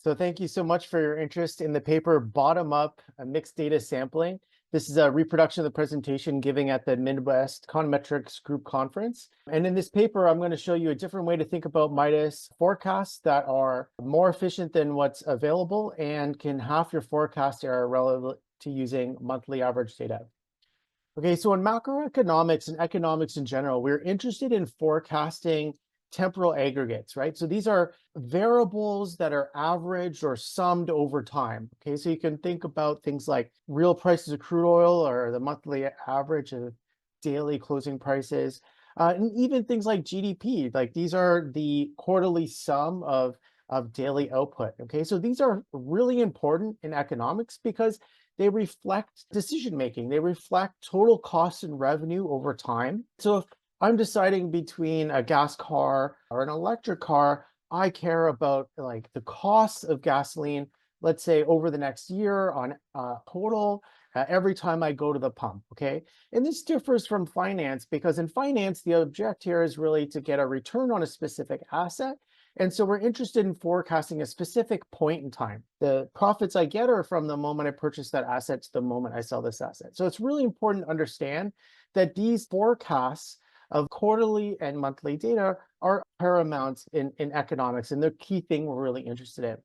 So thank you so much for your interest in the paper Bottom-Up Mixed Data Sampling. This is a reproduction of the presentation giving at the Midwest Econometrics Group Conference. And in this paper, I'm going to show you a different way to think about MIDAS forecasts that are more efficient than what's available and can halve your forecast error relative to using monthly average data. Okay, so in macroeconomics and economics in general, we're interested in forecasting temporal aggregates, right? So these are variables that are averaged or summed over time. Okay, so you can think about things like real prices of crude oil or the monthly average of daily closing prices, and even things like GDP. Like these are the quarterly sum of daily output. Okay, so these are really important in economics because they reflect decision making. They reflect total cost and revenue over time. So if I'm deciding between a gas car or an electric car, I care about like the cost of gasoline, let's say over the next year on total every time I go to the pump, okay? And this differs from finance because in finance, the object here is really to get a return on a specific asset. And so we're interested in forecasting a specific point in time. The profits I get are from the moment I purchase that asset to the moment I sell this asset. So it's really important to understand that these forecasts of quarterly and monthly data are paramount in economics and the key thing we're really interested in.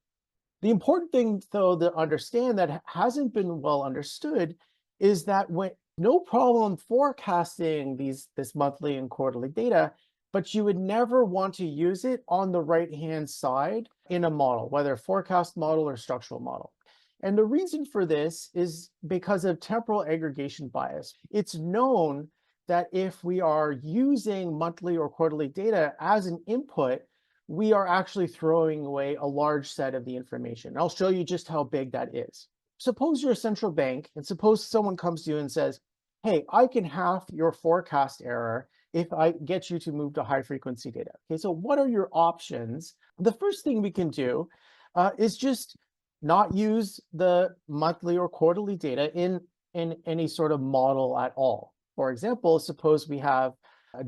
The important thing, though, to understand that hasn't been well understood is that when no problem forecasting this monthly and quarterly data, but you would never want to use it on the right-hand side in a model, whether a forecast model or structural model. And the reason for this is because of temporal aggregation bias. It's known that if we are using monthly or quarterly data as an input, we are actually throwing away a large set of the information. I'll show you just how big that is. Suppose you're a central bank, and suppose someone comes to you and says, hey, I can halve your forecast error if I get you to move to high frequency data. Okay, so what are your options? The first thing we can do is just not use the monthly or quarterly data in any sort of model at all. For example, suppose we have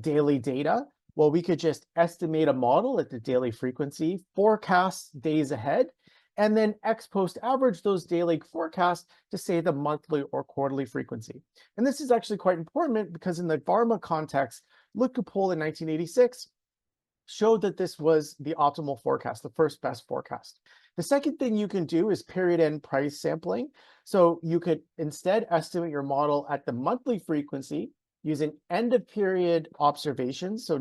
daily data. Well, we could just estimate a model at the daily frequency, forecast days ahead, and then ex post average those daily forecasts to say the monthly or quarterly frequency. And this is actually quite important because in the VARMA context, Lipka poll in 1986 showed that this was the optimal forecast, the first best forecast. The second thing you can do is period end price sampling. So you could instead estimate your model at the monthly frequency using end of period observations. So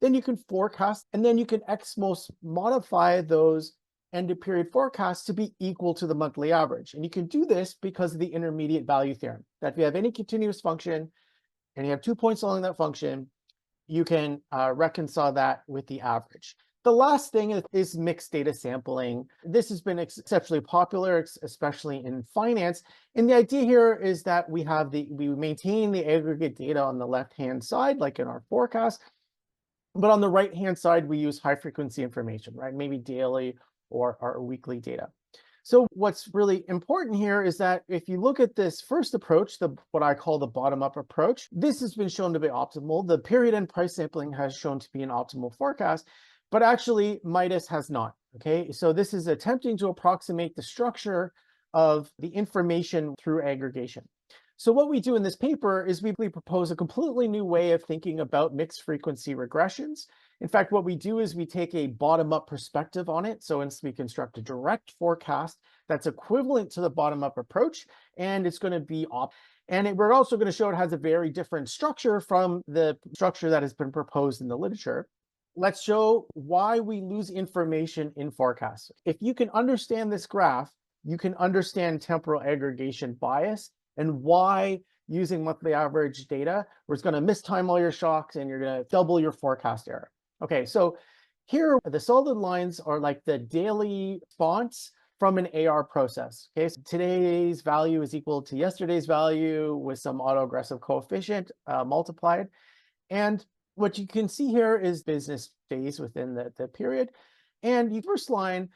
then you can forecast, and then you can most modify those end of period forecasts to be equal to the monthly average. And you can do this because of the intermediate value theorem, that if you have any continuous function and you have 2 points along that function, you can reconcile that with the average. The last thing is mixed data sampling. This has been exceptionally popular, especially in finance. And the idea here is that we maintain the aggregate data on the left-hand side, like in our forecast, but on the right-hand side, we use high frequency information, right? Maybe daily or our weekly data. So what's really important here is that if you look at this first approach, what I call the bottom-up approach, this has been shown to be optimal. The period end price sampling has shown to be an optimal forecast, but actually MIDAS has not, okay? So this is attempting to approximate the structure of the information through aggregation. So what we do in this paper is we propose a completely new way of thinking about mixed frequency regressions. In fact, what we do is we take a bottom-up perspective on it. So we construct a direct forecast that's equivalent to the bottom-up approach, and it's going to be we're also going to show it has a very different structure from the structure that has been proposed in the literature. Let's show why we lose information in forecasts. If you can understand this graph, you can understand temporal aggregation bias and why using monthly average data, we're going to mistime all your shocks and you're going to double your forecast error. Okay, so here the solid lines are like the daily response from an AR process. Okay, so today's value is equal to yesterday's value with some autoaggressive coefficient multiplied. And what you can see here is business days within the period. And the first line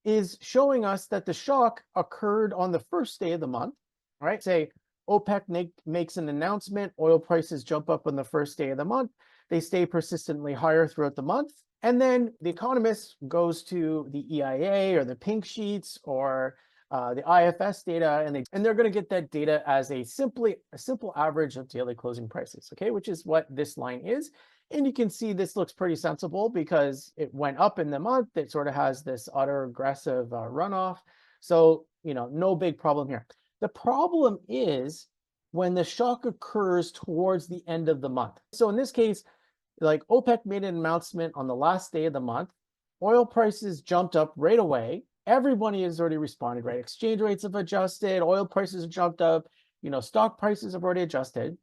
is showing us that the shock occurred on the first day of the month. All right, say OPEC makes an announcement, oil prices jump up on the first day of the month. They stay persistently higher throughout the month. And then the economist goes to the EIA or the pink sheets or the IFS data, and they're going to get that data as a simple average of daily closing prices, okay, which is what this line is. And you can see this looks pretty sensible because it went up in the month. It sort of has this autoregressive runoff. So, no big problem here. The problem is when the shock occurs towards the end of the month. So in this case, like OPEC made an announcement on the last day of the month, oil prices jumped up right away. Everybody has already responded, right? Exchange rates have adjusted, oil prices have jumped up, stock prices have already adjusted.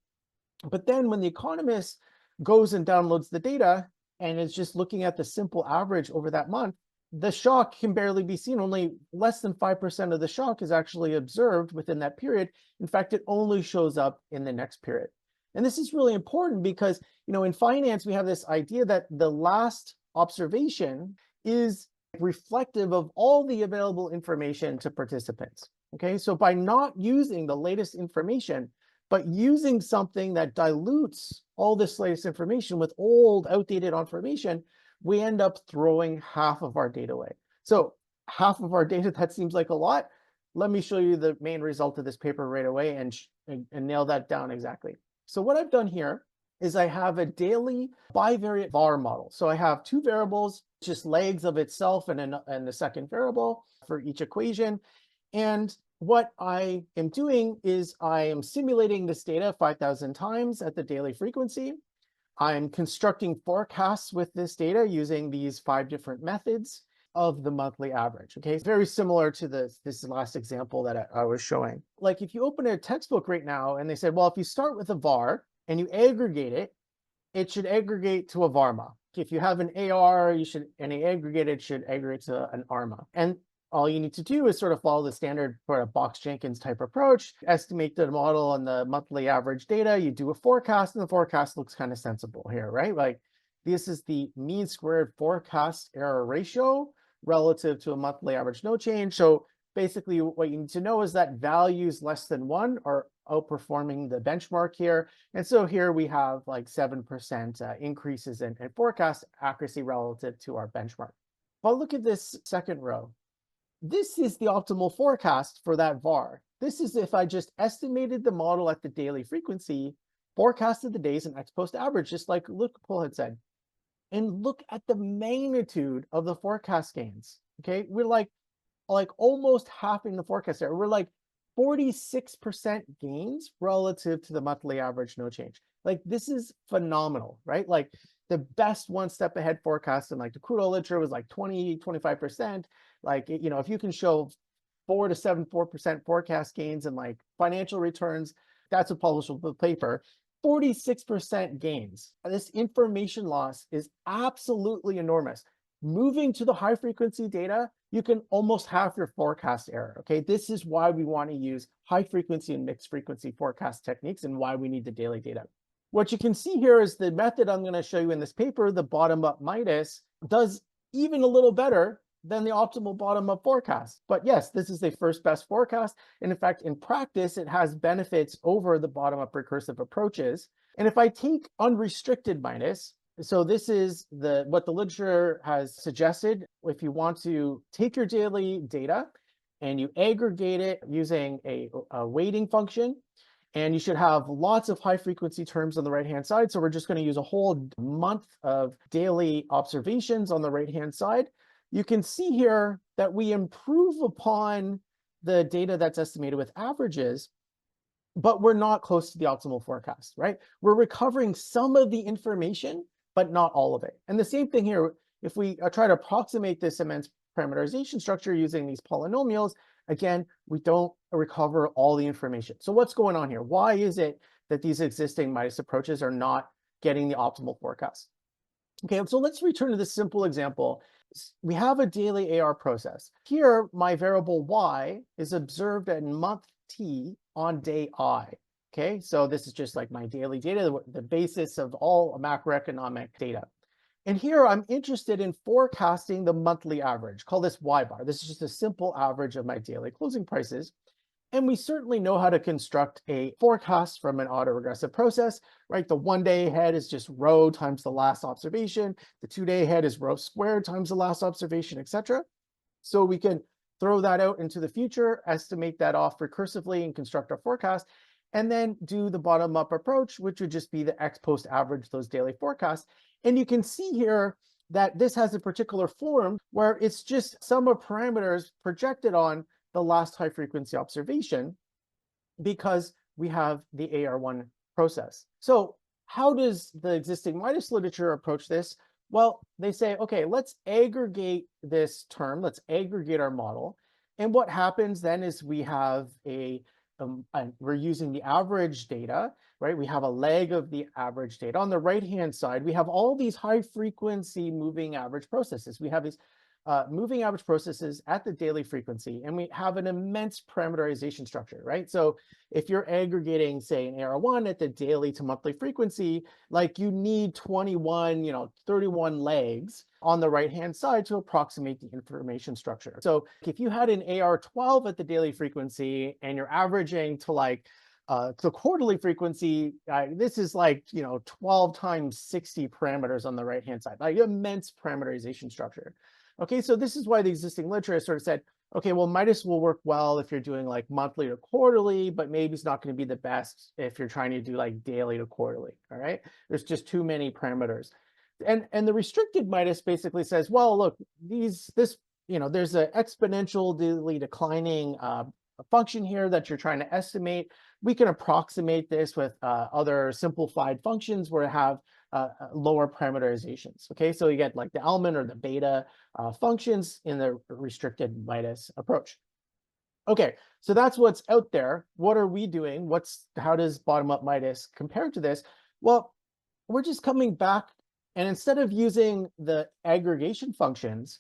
But then when the economist goes and downloads the data and is just looking at the simple average over that month, the shock can barely be seen. Only less than 5% of the shock is actually observed within that period. In fact, it only shows up in the next period. And this is really important because, in finance, we have this idea that the last observation is reflective of all the available information to participants. Okay, so by not using the latest information, but using something that dilutes all this latest information with old, outdated information, we end up throwing half of our data away. So half of our data, that seems like a lot. Let me show you the main result of this paper right away and nail that down exactly. So what I've done here is I have a daily bivariate VAR model. So I have two variables, just legs of itself and the second variable for each equation. And what I am doing is I am simulating this data 5,000 times at the daily frequency. I'm constructing forecasts with this data using these 5 different methods of the monthly average. Okay, it's very similar to this last example that I was showing. Like if you open a textbook right now and they said, well, if you start with a VAR and you aggregate it, it should aggregate to a VARMA. If you have an AR, and aggregated should aggregate to an ARMA. And all you need to do is sort of follow the standard for a Box-Jenkins type approach, estimate the model on the monthly average data, you do a forecast, and the forecast looks kind of sensible here, right? Like this is the mean squared forecast error ratio relative to a monthly average no change. So basically what you need to know is that values less than 1 are outperforming the benchmark here. And so here we have like 7% increases in forecast accuracy relative to our benchmark. But look at this second row. This is the optimal forecast for that VAR. This is if I just estimated the model at the daily frequency, forecasted the days and ex post average, just like Luke Pohl had said. And look at the magnitude of the forecast gains. Okay, we're like almost halving the forecast error. We're like 46% gains relative to the monthly average no change. Like this is phenomenal, right? Like the best one step ahead forecast in like the crude oil literature was like 20-25%. Like, if you can show 4 to 4% forecast gains and like financial returns, that's a publishable paper. 46% gains. This information loss is absolutely enormous. Moving to the high frequency data, you can almost halve your forecast error. Okay, this is why we want to use high frequency and mixed frequency forecast techniques and why we need the daily data. What you can see here is the method I'm going to show you in this paper, the bottom-up MIDAS, does even a little better than the optimal bottom-up forecast. But yes, this is the first best forecast. And in fact, in practice, it has benefits over the bottom-up recursive approaches. And if I take unrestricted MIDAS, so this is what the literature has suggested. If you want to take your daily data and you aggregate it using a weighting function, and you should have lots of high frequency terms on the right-hand side. So we're just going to use a whole month of daily observations on the right-hand side. You can see here that we improve upon the data that's estimated with averages, but we're not close to the optimal forecast, right? We're recovering some of the information, but not all of it. And the same thing here, if we try to approximate this immense parameterization structure using these polynomials, again, we don't recover all the information. So what's going on here? Why is it that these existing MIDAS approaches are not getting the optimal forecast? Okay, so let's return to this simple example. We have a daily AR process. Here, my variable y is observed at month t on day I. Okay, so this is just like my daily data, the basis of all macroeconomic data. And here I'm interested in forecasting the monthly average. Call this y bar. This is just a simple average of my daily closing prices. And we certainly know how to construct a forecast from an autoregressive process, right? The 1-day ahead is just rho times the last observation. The 2-day ahead is rho squared times the last observation, etc. So we can throw that out into the future, estimate that off recursively and construct our forecast, and then do the bottom-up approach, which would just be the ex post average those daily forecasts. And you can see here that this has a particular form where it's just sum of parameters projected on the last high frequency observation because we have the AR1 process. So how does the existing MIDAS literature approach this? Well, they say, okay, let's aggregate this term, let's aggregate our model. And what happens then is we have we're using the average data, right? We have a leg of the average data. On the right-hand side, we have all these high frequency moving average processes. We have these moving average processes at the daily frequency, and we have an immense parameterization structure, right? So if you're aggregating, say, an AR1 at the daily to monthly frequency, like you need 21, 31 legs on the right-hand side to approximate the information structure. So if you had an AR12 at the daily frequency and you're averaging to like the quarterly frequency, this is like 12 times 60 parameters on the right-hand side, like immense parameterization structure. Okay, so this is why the existing literature sort of said, okay, well, MIDAS will work well if you're doing like monthly to quarterly, but maybe it's not going to be the best if you're trying to do like daily to quarterly. All right, there's just too many parameters. And the restricted MIDAS basically says, well, look, there's an exponentially declining function here that you're trying to estimate. We can approximate this with other simplified functions where we have lower parameterizations. Okay, so you get like the element or the beta functions in the restricted MIDAS approach. Okay, so that's what's out there. What are we doing? How does bottom-up MIDAS compare to this? Well, we're just coming back, and instead of using the aggregation functions,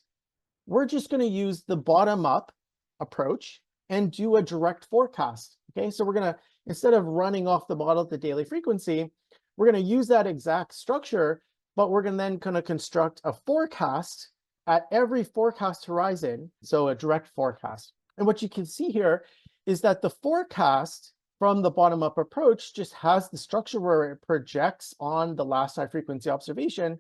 we're just going to use the bottom-up approach and do a direct forecast. Okay, so we're going to, instead of running off the model at the daily frequency, we're going to use that exact structure, but we're then going to construct a forecast at every forecast horizon, so a direct forecast. And what you can see here is that the forecast from the bottom-up approach just has the structure where it projects on the last high frequency observation.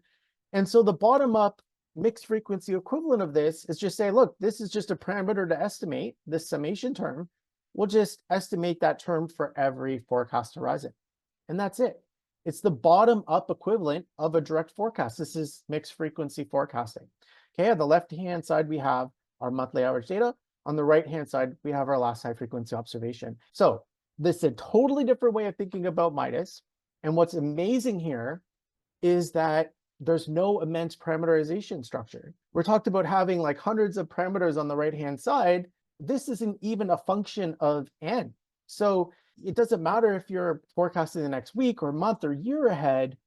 And so the bottom-up mixed frequency equivalent of this is just say, look, this is just a parameter to estimate this summation term. We'll just estimate that term for every forecast horizon. And that's it. It's the bottom-up equivalent of a direct forecast. This is mixed frequency forecasting. Okay, on the left-hand side, we have our monthly average data. On the right-hand side, we have our last high frequency observation. So this is a totally different way of thinking about MIDAS. And what's amazing here is that there's no immense parameterization structure. We're talked about having like hundreds of parameters on the right-hand side. This isn't even a function of n. So it doesn't matter if you're forecasting the next week or month or year ahead,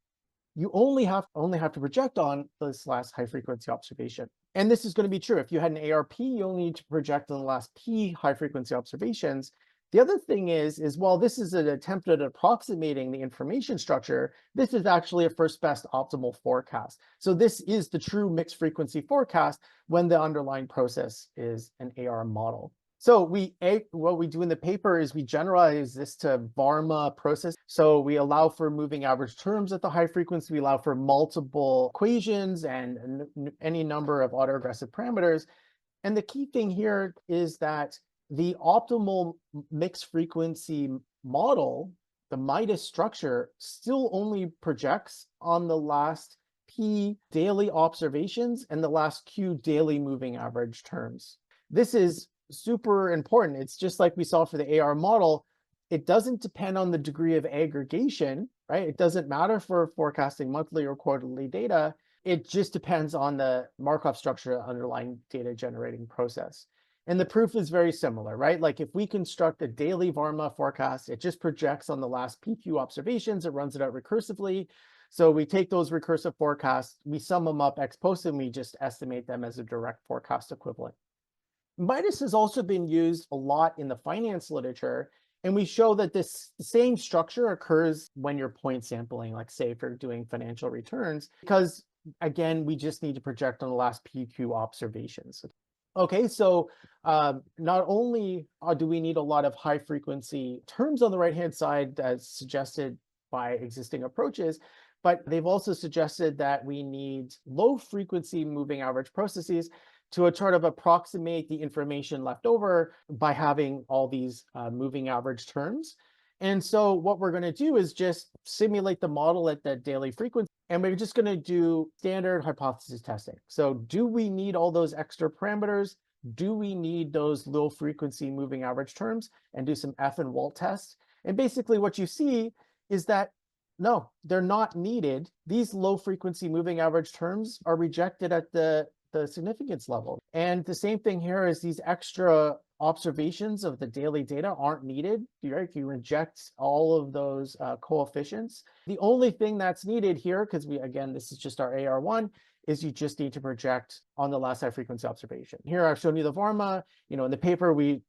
you only have to project on this last high frequency observation. And this is going to be true. If you had an ARP, you only need to project on the last P high frequency observations. The other thing is while this is an attempt at approximating the information structure, this is actually a first best optimal forecast. So this is the true mixed frequency forecast when the underlying process is an AR model. So what we do in the paper is we generalize this to VARMA process. So we allow for moving average terms at the high frequency. We allow for multiple equations and any number of autoregressive parameters. And the key thing here is that the optimal mixed frequency model, the MIDAS structure, still only projects on the last P daily observations and the last Q daily moving average terms. This is super important. It's just like we saw for the AR model. It doesn't depend on the degree of aggregation, right? It doesn't matter for forecasting monthly or quarterly data. It just depends on the Markov structure underlying data generating process. And the proof is very similar, right? Like if we construct a daily VARMA forecast, it just projects on the last PQ observations, it runs it out recursively. So we take those recursive forecasts, we sum them up ex post, and we just estimate them as a direct forecast equivalent. MIDAS has also been used a lot in the finance literature, and we show that this same structure occurs when you're point sampling, like say if you're doing financial returns, because again, we just need to project on the last PQ observations. Okay, so not only do we need a lot of high frequency terms on the right-hand side as suggested by existing approaches, but they've also suggested that we need low frequency moving average processes to sort of approximate the information left over by having all these moving average terms. And so what we're going to do is just simulate the model at that daily frequency, and we're just going to do standard hypothesis testing. So do we need all those extra parameters? Do we need those low frequency moving average terms? And do some F and Walt tests. And basically what you see is that no, they're not needed. These low frequency moving average terms are rejected at the significance level. And the same thing here is these extra observations of the daily data aren't needed. Right? You reject all of those coefficients. The only thing that's needed here, because again, this is just our AR1, is you just need to project on the last high frequency observation. Here I've shown you the VARMA. In the paper we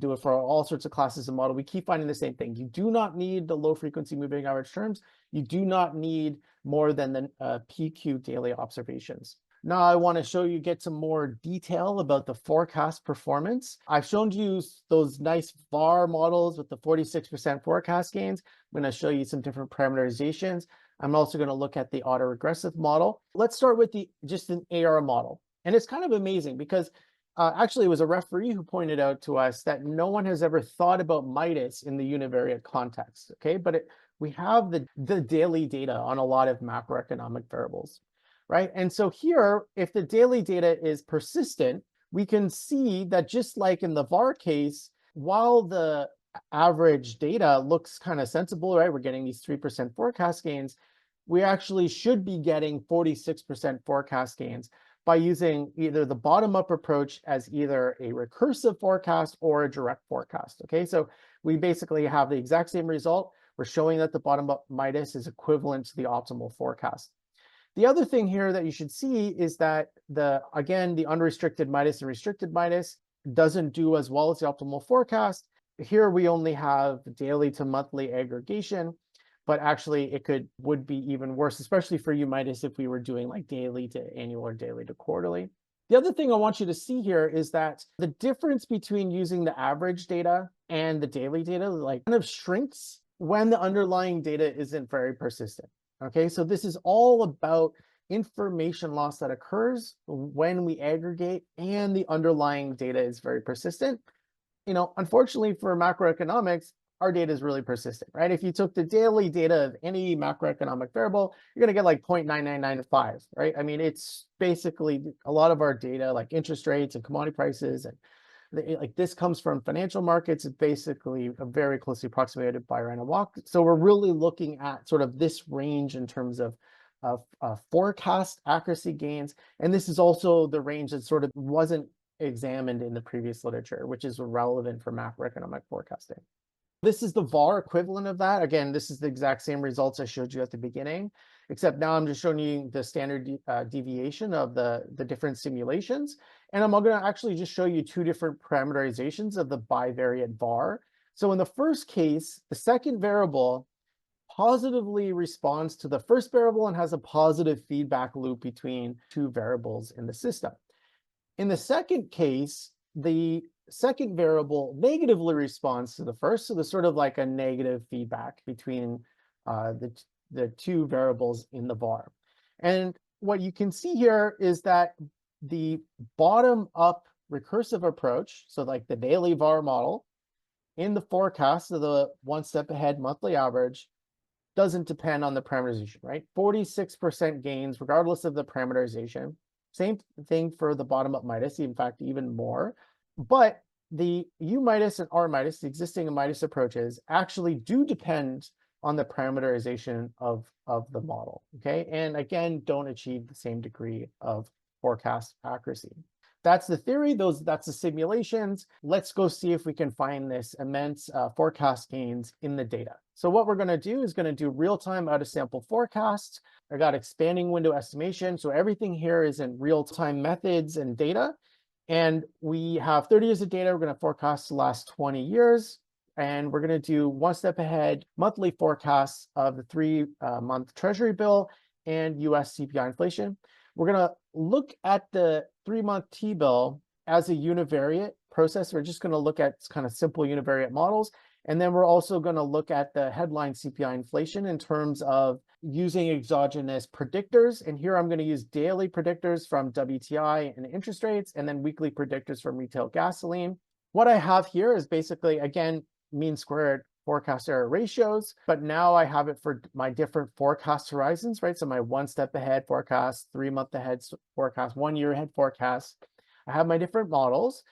do it for all sorts of classes of model. We keep finding the same thing. You do not need the low frequency moving average terms. You do not need more than the PQ daily observations. Now I want to get some more detail about the forecast performance. I've shown you those nice VAR models with the 46% forecast gains. I'm going to show you some different parameterizations. I'm also going to look at the autoregressive model. Let's start with just an AR model. And it's kind of amazing because actually it was a referee who pointed out to us that no one has ever thought about MIDAS in the univariate context, okay? But we have the daily data on a lot of macroeconomic variables, right? And so here, if the daily data is persistent, we can see that just like in the VAR case, while the average data looks kind of sensible, right? We're getting these 3% forecast gains. We actually should be getting 46% forecast gains by using either the bottom-up approach as either a recursive forecast or a direct forecast, okay? So we basically have the exact same result. We're showing that the bottom-up MIDAS is equivalent to the optimal forecast. The other thing here that you should see is that again, the unrestricted MIDAS and restricted MIDAS doesn't do as well as the optimal forecast. Here we only have daily to monthly aggregation, but actually it would be even worse, especially for MIDAS if we were doing like daily to annual or daily to quarterly. The other thing I want you to see here is that the difference between using the average data and the daily data like kind of shrinks when the underlying data isn't very persistent. Okay, so this is all about information loss that occurs when we aggregate and the underlying data is very persistent. Unfortunately for macroeconomics, our data is really persistent, right? If you took the daily data of any macroeconomic variable, you're going to get like 0.9995, right? I mean, it's basically a lot of our data, like interest rates and commodity prices, and like this comes from financial markets. It's basically very closely approximated by random walk. So we're really looking at sort of this range in terms of forecast accuracy gains. And this is also the range that sort of wasn't examined in the previous literature, which is relevant for macroeconomic forecasting. This is the VAR equivalent of that. Again, this is the exact same results I showed you at the beginning, except now I'm just showing you the standard deviation of the different simulations. And I'm going to actually just show you two different parameterizations of the bivariate VAR. So in the first case, the second variable positively responds to the first variable and has a positive feedback loop between two variables in the system. In the second case, the second variable negatively responds to the first, so there's sort of like a negative feedback between the two variables in the VAR. And what you can see here is that the bottom-up recursive approach, so like the daily VAR model, in the forecast of the one step ahead monthly average, doesn't depend on the parameterization, right? 46% gains regardless of the parameterization. Same thing for the bottom-up MIDAS, in fact, even more. But the UMIDAS and RMIDAS, the existing MIDAS approaches, actually do depend on the parameterization of the model, okay? And again, don't achieve the same degree of forecast accuracy. That's the theory, that's the simulations. Let's go see if we can find this immense forecast gains in the data. So what we're going to do is going to do real-time out-of-sample forecasts. I got expanding window estimation. So everything here is in real-time methods and data. And we have 30 years of data. We're going to forecast the last 20 years. And we're going to do one step ahead monthly forecasts of the 3-month Treasury bill and US CPI inflation. We're going to look at the 3-month T-bill as a univariate process. We're just going to look at kind of simple univariate models. And then we're also going to look at the headline CPI inflation in terms of using exogenous predictors. And here I'm going to use daily predictors from WTI and interest rates, and then weekly predictors from retail gasoline. What I have here is basically, again, mean squared forecast error ratios, but now I have it for my different forecast horizons, right? So my 1 step ahead forecast, 3 month ahead forecast, 1 year ahead forecast. I have my different models.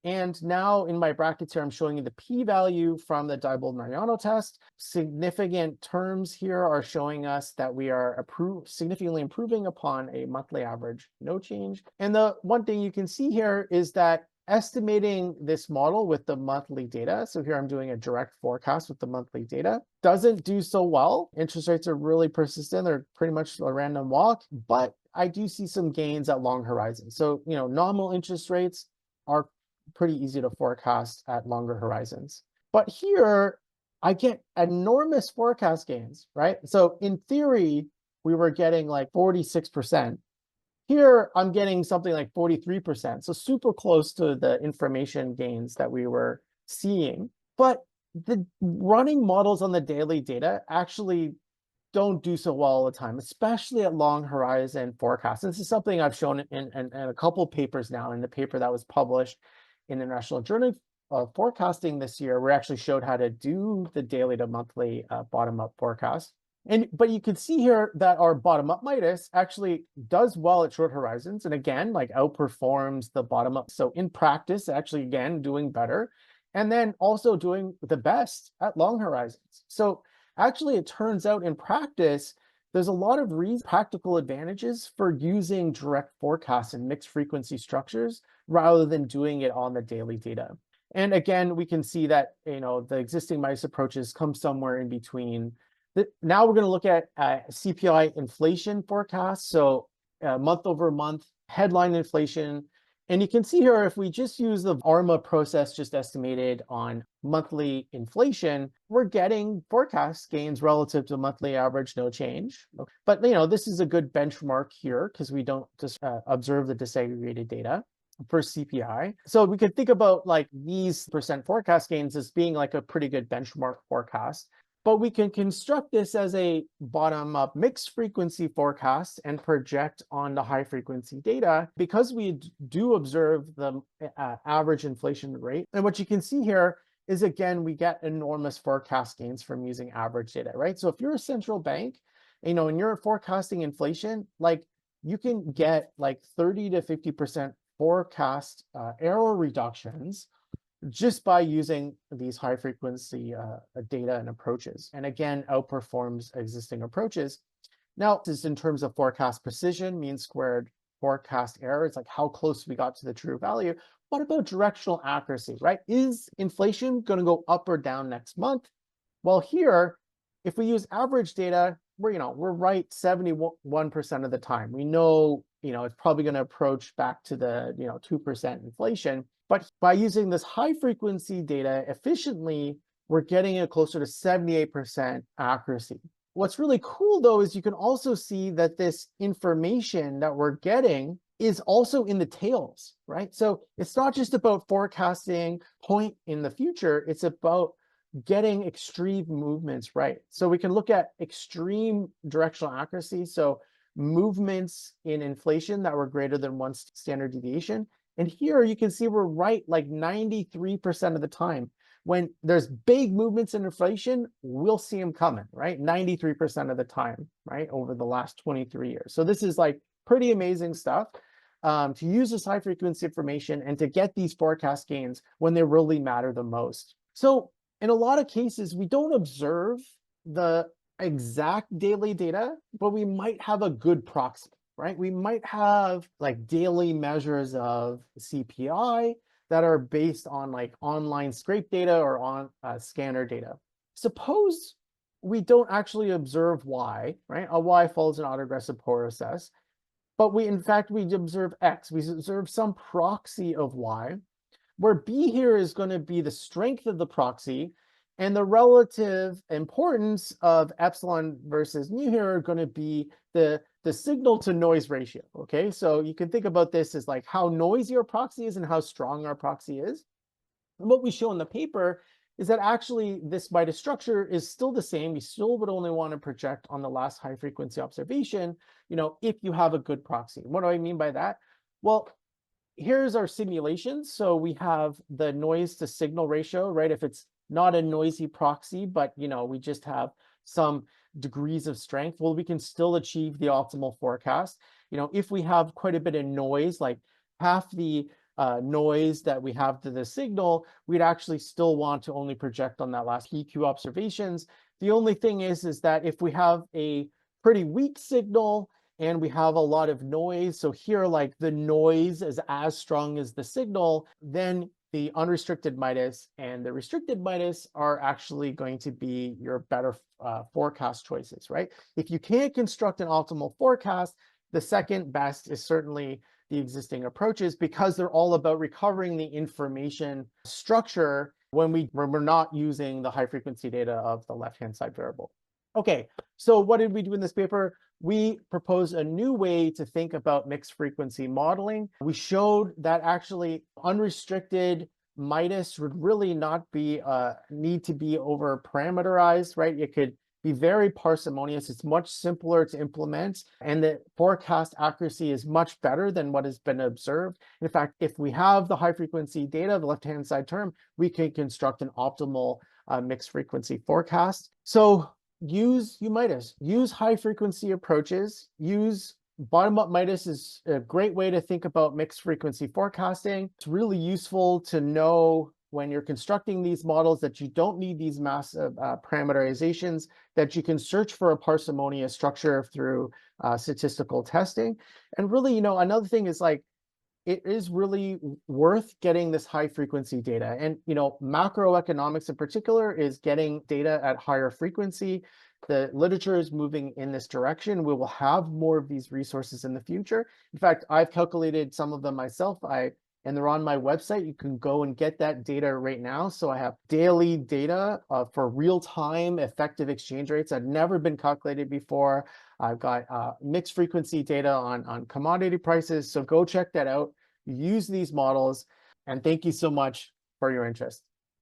And now in my brackets here, I'm showing you the p-value from the Diebold-Mariano test. Significant terms here are showing us that we are significantly improving upon a monthly average, no change. And the one thing you can see here is that estimating this model with the monthly data, so here I'm doing a direct forecast with the monthly data, doesn't do so well. Interest rates are really persistent. They're pretty much a random walk, but I do see some gains at long horizons. So, nominal interest rates are pretty easy to forecast at longer horizons. But here, I get enormous forecast gains, right? So in theory, we were getting like 46%. Here, I'm getting something like 43%. So super close to the information gains that we were seeing. But the running models on the daily data actually don't do so well all the time, especially at long horizon forecasts. This is something I've shown in a couple of papers now. In the paper that was published in the National Journal of Forecasting this year, we actually showed how to do the daily to monthly bottom-up forecast. But you can see here that our bottom-up MIDAS actually does well at short horizons, and again, like outperforms the bottom-up. So in practice, actually, again, doing better, and then also doing the best at long horizons. So actually, it turns out in practice, there's a lot of practical advantages for using direct forecasts and mixed frequency structures rather than doing it on the daily data. And again, we can see that the existing MIDAS approaches come somewhere in between. Now we're going to look at CPI inflation forecasts, so month over month headline inflation. And you can see here, if we just use the VARMA process just estimated on monthly inflation, we're getting forecast gains relative to monthly average, no change. But this is a good benchmark here because we don't just observe the disaggregated data for CPI. So we could think about like these percent forecast gains as being like a pretty good benchmark forecast. But we can construct this as a bottom-up mixed frequency forecast and project on the high frequency data because we do observe the average inflation rate. And what you can see here is, again, we get enormous forecast gains from using average data, right? So if you're a central bank, and you're forecasting inflation, like you can get like 30 to 50% forecast error reductions just by using these high frequency data and approaches, and again, outperforms existing approaches. Now, this is in terms of forecast precision, mean squared forecast error. It's like how close we got to the true value. What about directional accuracy, right? Is inflation going to go up or down next month? Well, here, if we use average data, we're right 71% of the time. We know, it's probably going to approach back to the 2% inflation. But by using this high frequency data efficiently, we're getting it closer to 78% accuracy. What's really cool though is you can also see that this information that we're getting is also in the tails, right? So it's not just about forecasting point in the future, it's about getting extreme movements right. So we can look at extreme directional accuracy, so movements in inflation that were greater than 1 standard deviation. And here you can see we're right like 93% of the time. When there's big movements in inflation, we'll see them coming, right? 93% of the time, right? Over the last 23 years. So this is like pretty amazing stuff to use this high frequency information and to get these forecast gains when they really matter the most. So in a lot of cases, we don't observe the exact daily data, but we might have a good proxy. Right? We might have like daily measures of CPI that are based on like online scrape data or on scanner data. Suppose we don't actually observe Y, right? A Y follows an autoregressive process, but we observe X. We observe some proxy of Y, where B here is going to be the strength of the proxy, and the relative importance of epsilon versus mu here are going to be the the signal to noise ratio. Okay, so you can think about this as like how noisy our proxy is and how strong our proxy is. And what we show in the paper is that actually this MIDAS structure is still the same. You still would only want to project on the last high frequency observation, if you have a good proxy. What do I mean by that? Well, here's our simulation. So we have the noise to signal ratio, right? If it's not a noisy proxy, but we just have some degrees of strength, well, we can still achieve the optimal forecast. If we have quite a bit of noise, like half the noise that we have to the signal, we'd actually still want to only project on that last PQ observations. The only thing is that if we have a pretty weak signal and we have a lot of noise, so here like the noise is as strong as the signal, then the unrestricted MIDAS and the restricted MIDAS are actually going to be your better forecast choices, right? If you can't construct an optimal forecast, the second best is certainly the existing approaches, because they're all about recovering the information structure when we're not using the high frequency data of the left-hand side variable. Okay, so what did we do in this paper? We proposed a new way to think about mixed frequency modeling. We showed that actually unrestricted MIDAS would really not be need to be over parameterized, right? It could be very parsimonious. It's much simpler to implement, and the forecast accuracy is much better than what has been observed. In fact, if we have the high frequency data, the left-hand side term, we can construct an optimal mixed frequency forecast. So use MIDAS, use high frequency approaches, use bottom-up MIDAS is a great way to think about mixed frequency forecasting. It's really useful to know when you're constructing these models that you don't need these massive parameterizations, that you can search for a parsimonious structure through statistical testing. And really, another thing is like, it is really worth getting this high frequency data. And, macroeconomics in particular is getting data at higher frequency. The literature is moving in this direction. We will have more of these resources in the future. In fact, I've calculated some of them myself. And they're on my website. You can go and get that data right now. So I have daily data for real-time effective exchange rates that never been calculated before. I've got mixed frequency data on commodity prices. So go check that out. Use these models. And thank you so much for your interest.